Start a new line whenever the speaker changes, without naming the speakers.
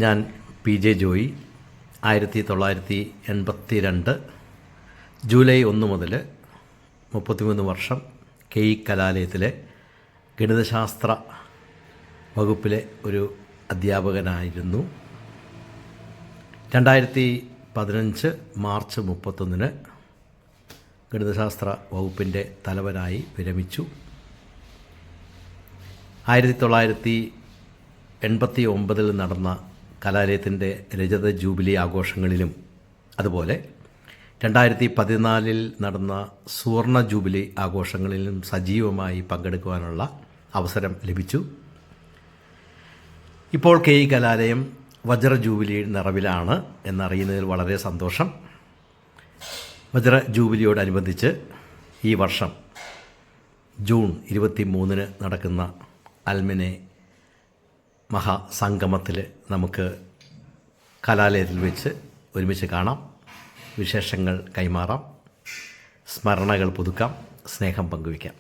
ഞാൻ PJ Joy 1982 July 1 മുതൽ 33 വർഷം KE കലാലയത്തിലെ ഗണിതശാസ്ത്ര വകുപ്പിലെ ഒരു അധ്യാപകനായിരുന്നു. 2015 മാർച്ച് 31 ഗണിതശാസ്ത്ര വകുപ്പിൻ്റെ തലവനായി വിരമിച്ചു. 1989 നടന്ന കലാലയത്തിൻ്റെ രജത ജൂബിലി ആഘോഷങ്ങളിലും അതുപോലെ 2014 നടന്ന സുവർണ ജൂബിലി ആഘോഷങ്ങളിലും സജീവമായി പങ്കെടുക്കുവാനുള്ള അവസരം ലഭിച്ചു. ഇപ്പോൾ KE കലാലയം വജ്ര ജൂബിലി നിറവിലാണ് എന്നറിയുന്നതിൽ വളരെ സന്തോഷം. വജ്ര ജൂബിലിയോടനുബന്ധിച്ച് ഈ വർഷം ജൂൺ 23 നടക്കുന്ന അൽമിനെ മഹാസംഗമത്തിൽ നമുക്ക് കലാലയത്തിൽ വെച്ച് ഒരുമിച്ച് കാണാം, വിശേഷങ്ങൾ കൈമാറാം, സ്മരണകൾ പുതുക്കാം, സ്നേഹം പങ്കുവയ്ക്കാം.